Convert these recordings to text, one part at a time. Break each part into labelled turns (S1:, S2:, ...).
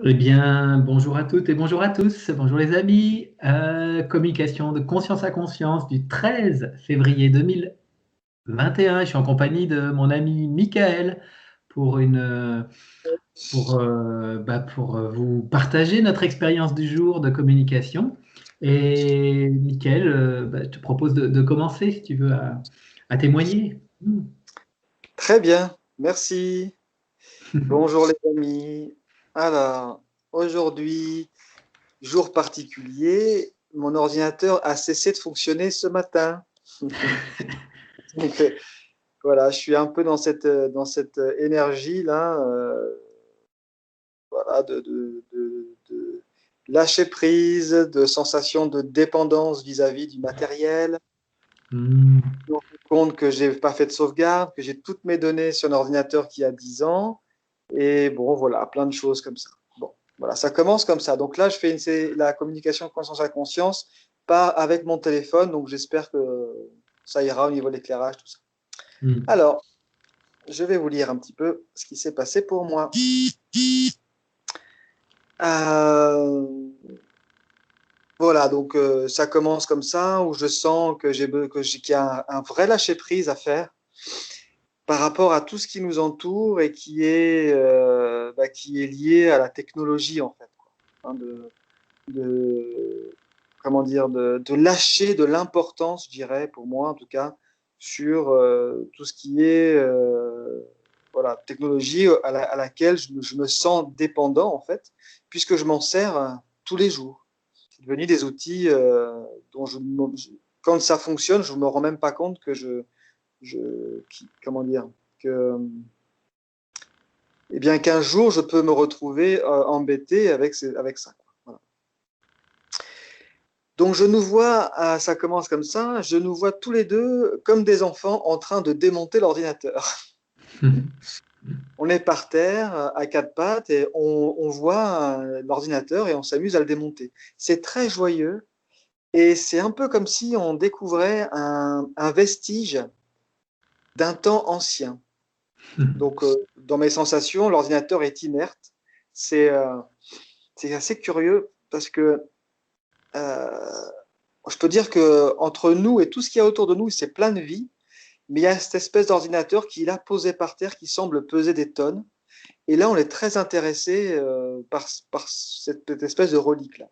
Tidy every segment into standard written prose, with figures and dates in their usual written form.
S1: Eh bien, bonjour à toutes et bonjour à tous. Bonjour les amis. Communication de conscience à conscience du 13 février 2021. Je suis en compagnie de mon ami Michael pour vous partager notre expérience du jour de communication. Et Michael, je te propose de commencer si tu veux à témoigner.
S2: Très bien, merci. Bonjour les amis. Alors, aujourd'hui, jour particulier, mon ordinateur a cessé de fonctionner ce matin. Donc, voilà, je suis un peu dans cette énergie-là, voilà, de lâcher prise, de sensation de dépendance vis-à-vis du matériel.
S1: Hmm.
S2: Je me rends compte que j'ai pas fait de sauvegarde, que j'ai toutes mes données sur un ordinateur qui a 10 ans. Et bon, voilà, plein de choses comme ça. Bon, voilà, ça commence comme ça. Donc là, je fais c'est la communication conscience à conscience, pas avec mon téléphone. Donc j'espère que ça ira au niveau de l'éclairage, tout ça.
S1: Hmm.
S2: Alors, je vais vous lire un petit peu ce qui s'est passé pour moi. Euh, voilà, donc ça commence comme ça, où je sens qu'il y a un vrai lâcher-prise à faire par rapport à tout ce qui nous entoure et qui est lié à la technologie, en fait, quoi. Hein, de, comment dire, de lâcher de l'importance, je dirais, pour moi en tout cas, sur tout ce qui est voilà, technologie à laquelle je me sens dépendant, en fait, puisque je m'en sers tous les jours. C'est devenu des outils dont quand ça fonctionne, je ne me rends même pas compte que comment dire, que, eh bien, qu'un jour, je peux me retrouver embêté avec ça. Voilà. Donc je nous vois, ça commence comme ça, je nous vois tous les deux comme des enfants en train de démonter l'ordinateur. On est par terre à quatre pattes et on voit l'ordinateur et on s'amuse à le démonter. C'est très joyeux et c'est un peu comme si on découvrait un vestige d'un temps ancien. Donc dans mes sensations, l'ordinateur est inerte. C'est euh, c'est assez curieux parce que euh, je peux dire que entre nous et tout ce qu'il y a autour de nous, c'est plein de vie. Mais il y a cette espèce d'ordinateur qui est là posé par terre, qui semble peser des tonnes. Et là, on est très intéressé par cette espèce de relique-là.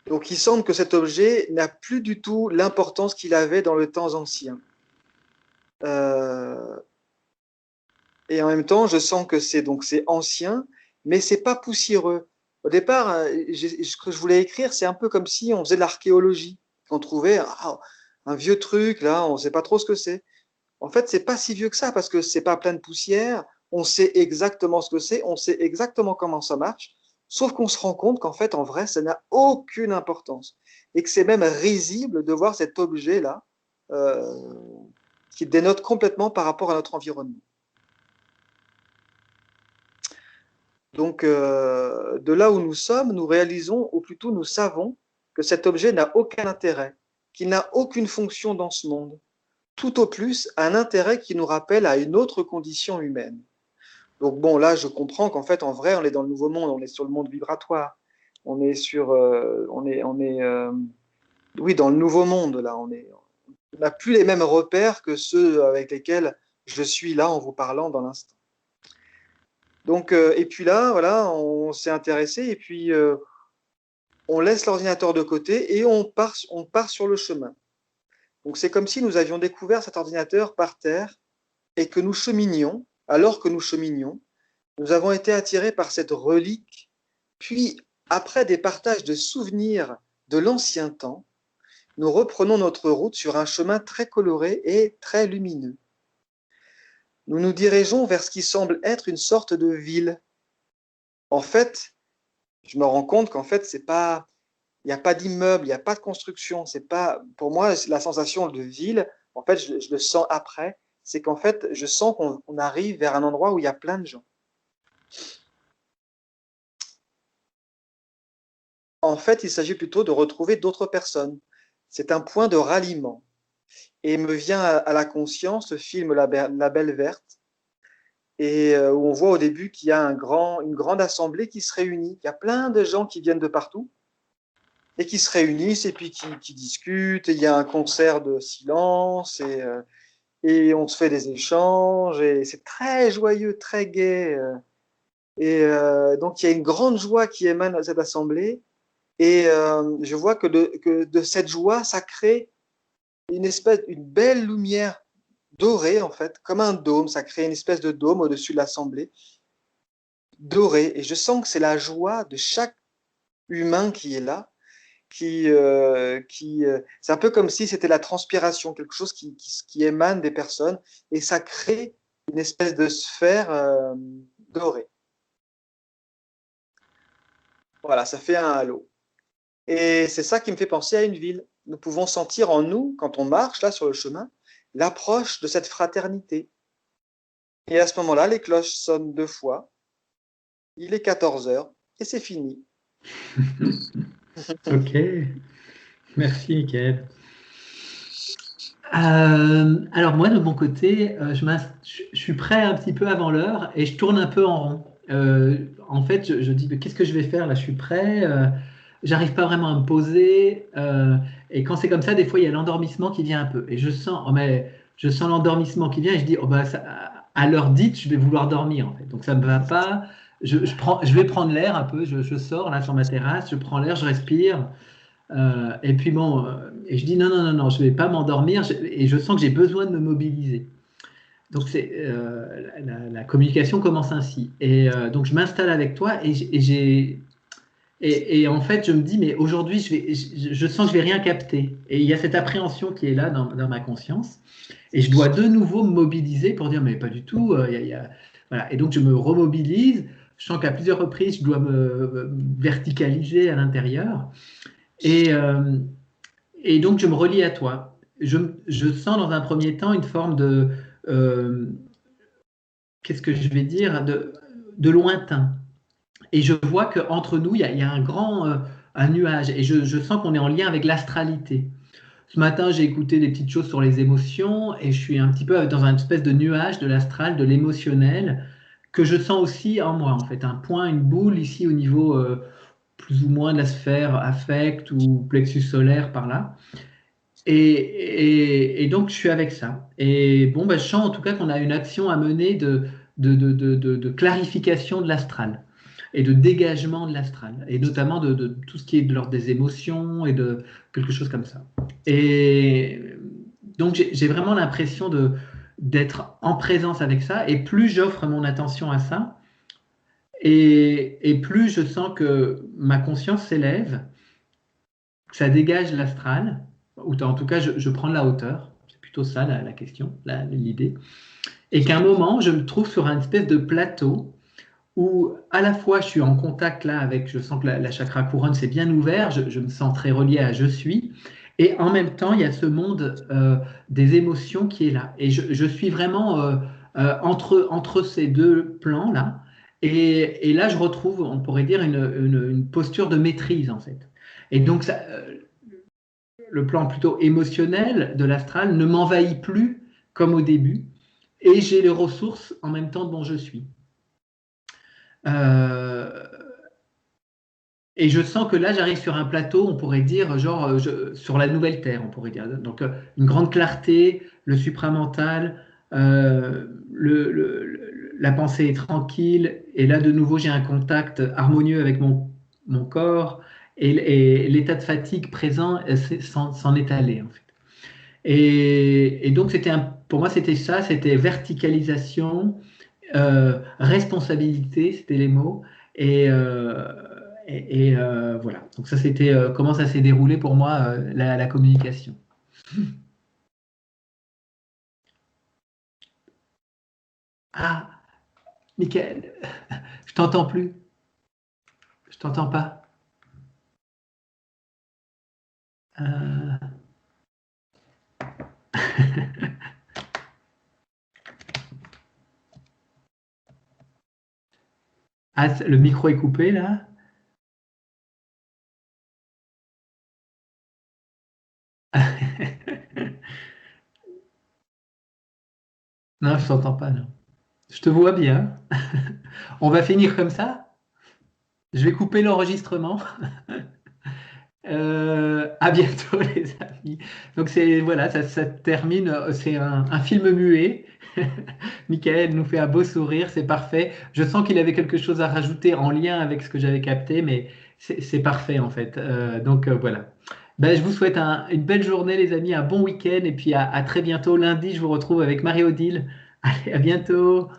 S2: Donc, il semble que cet objet n'a plus du tout l'importance qu'il avait dans le temps ancien. Euh, et en même temps, je sens que c'est ancien, mais c'est pas poussiéreux. Au départ, ce que je voulais écrire, c'est un peu comme si on faisait de l'archéologie, qu'on trouvait un vieux truc, là, on ne sait pas trop ce que c'est. En fait, c'est pas si vieux que ça parce que c'est pas plein de poussière. On sait exactement ce que c'est, on sait exactement comment ça marche. Sauf qu'on se rend compte qu'en fait, en vrai, ça n'a aucune importance et que c'est même risible de voir cet objet-là euh, qui dénote complètement par rapport à notre environnement. Donc, de là où nous sommes, nous réalisons, ou plutôt nous savons, que cet objet n'a aucun intérêt, qu'il n'a aucune fonction dans ce monde. Tout au plus, un intérêt qui nous rappelle à une autre condition humaine. Donc bon, là, je comprends qu'en fait, en vrai, on est dans le nouveau monde, on est sur le monde vibratoire, oui, dans le nouveau monde, là, on n'a plus les mêmes repères que ceux avec lesquels je suis là en vous parlant dans l'instant. Donc, et puis là, voilà, on s'est intéressé et puis on laisse l'ordinateur de côté et on part sur le chemin. Donc, c'est comme si nous avions découvert cet ordinateur par terre et que nous cheminions, alors que nous cheminions, nous avons été attirés par cette relique, puis, après des partages de souvenirs de l'ancien temps, nous reprenons notre route sur un chemin très coloré et très lumineux. Nous nous dirigeons vers ce qui semble être une sorte de ville. En fait, je me rends compte qu'en fait, c'est pas, il n'y a pas d'immeuble, il n'y a pas de construction. C'est pas, pour moi, la sensation de ville, en fait, je le sens après, c'est qu'en fait, je sens qu'on arrive vers un endroit où il y a plein de gens. En fait, il s'agit plutôt de retrouver d'autres personnes. C'est un point de ralliement. Et me vient à la conscience le film La Belle Verte, et où on voit au début qu'il y a une grande assemblée qui se réunit. Il y a plein de gens qui viennent de partout et qui se réunissent et puis qui discutent. Et il y a un concert de silence et on se fait des échanges et c'est très joyeux, très gai. Donc il y a une grande joie qui émane de cette assemblée et je vois que de cette joie, ça crée une belle lumière dorée en fait, comme un dôme. Ça crée une espèce de dôme au-dessus de l'assemblée, doré. Et je sens que c'est la joie de chaque humain qui est là c'est un peu comme si c'était la transpiration, quelque chose qui émane des personnes, et ça crée une espèce de sphère dorée. Voilà, ça fait un halo. Et c'est ça qui me fait penser à une ville. Nous pouvons sentir en nous, quand on marche là sur le chemin, l'approche de cette fraternité. Et à ce moment-là, les cloches sonnent 2 fois, il est 14 heures, et c'est fini.
S1: Ok, merci Mickaël. Alors moi, de mon côté, je suis prêt un petit peu avant l'heure et je tourne un peu en rond. En fait, je dis, mais qu'est-ce que je vais faire là? Je suis prêt, j'arrive pas vraiment à me poser. Et quand c'est comme ça, des fois, il y a l'endormissement qui vient un peu. Et je sens, oh, mais, je sens l'endormissement qui vient et je dis, oh, bah, à l'heure dite, je vais vouloir dormir en fait. Donc ça me va pas. Je vais prendre l'air un peu. Je sors là sur ma terrasse, je prends l'air, je respire. Et puis bon, et je dis non, non, non, non, je ne vais pas m'endormir et je sens que j'ai besoin de me mobiliser. Donc la communication commence ainsi. Et donc je m'installe avec toi et en fait je me dis mais aujourd'hui je sens que je vais rien capter. Et il y a cette appréhension qui est là dans ma conscience. Et je dois de nouveau me mobiliser pour dire mais pas du tout. Voilà. Et donc je me remobilise. Je sens qu'à plusieurs reprises je dois me verticaliser à l'intérieur. Et, euh, et donc, je me relie à toi. Je sens dans un premier temps une forme euh, qu'est-ce que je vais dire, de lointain. Et je vois qu'entre nous, il y a un grand un nuage. Et je sens qu'on est en lien avec l'astralité. Ce matin, j'ai écouté des petites choses sur les émotions et je suis un petit peu dans une espèce de nuage de l'astral, de l'émotionnel, que je sens aussi en moi, en fait. Un point, une boule ici au niveau plus ou moins de la sphère affect ou plexus solaire par là. Et donc, je suis avec ça. Et bon, bah, je sens en tout cas qu'on a une action à mener de clarification de l'astral et de dégagement de l'astral, et notamment de tout ce qui est de l'ordre des émotions et de quelque chose comme ça. Et donc, j'ai vraiment l'impression d'être en présence avec ça, et plus j'offre mon attention à ça, et plus je sens que ma conscience s'élève, que ça dégage l'astral, ou en tout cas, je prends de la hauteur. C'est plutôt ça la question, l'idée. Et qu'à un moment, je me trouve sur un espèce de plateau où à la fois je suis en contact là avec, je sens que la chakra couronne s'est bien ouvert, je me sens très relié à je suis, et en même temps, il y a ce monde des émotions qui est là. Et je suis vraiment entre ces deux plans là. Et là, je retrouve, on pourrait dire, une posture de maîtrise en fait. Et donc, le plan plutôt émotionnel de l'astral ne m'envahit plus comme au début, et j'ai les ressources en même temps dont je suis. Euh, et je sens que là, j'arrive sur un plateau, on pourrait dire, genre, sur la nouvelle Terre, on pourrait dire. Donc, une grande clarté, le supramental, la pensée est tranquille, et là, de nouveau, j'ai un contact harmonieux avec mon corps, et l'état de fatigue présent s'en est allé, en fait. Et donc, pour moi, c'était ça, c'était verticalisation, responsabilité, c'était les mots. Et, euh, voilà. Donc ça, c'était comment ça s'est déroulé pour moi, la communication. Ah, Michael, je t'entends plus. Je t'entends pas. Euh, Ah, le micro est coupé là. Non, je t'entends pas, non. Je te vois bien. On va finir comme ça. Je vais couper l'enregistrement. À bientôt les amis. Donc c'est voilà, ça termine. C'est un film muet. Michael nous fait un beau sourire, c'est parfait. Je sens qu'il avait quelque chose à rajouter en lien avec ce que j'avais capté, mais c'est parfait en fait. Voilà. Ben, je vous souhaite une belle journée les amis, un bon week-end et puis à très bientôt. Lundi, je vous retrouve avec Marie-Odile. Allez, à bientôt.